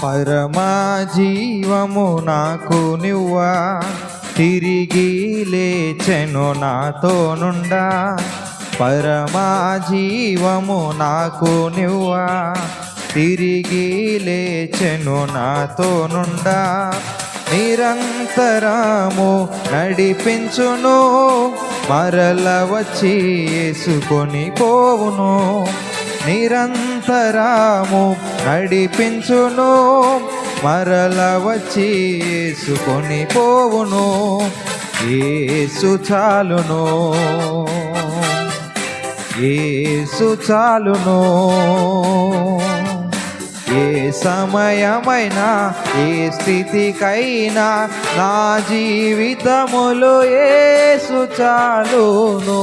పరమా జీవము నాకు నివ్వా, తిరిగి లేచెను నాతో నుండా. పరమా జీవము నాకు నివ్వా, తిరిగి లేచెను నాతో నుండా. నిరంతరము నడిపించును, మరల వచ్చి యేసుకొని పోవును. నిరంతరము నడిపించును, మరల వచ్చి యేసుకొని పోవును. యేసు చాలును, యేసు చాలును. ఏ సమయమైనా ఏ స్థితికైనా నా జీవితములో యేసు చాలును.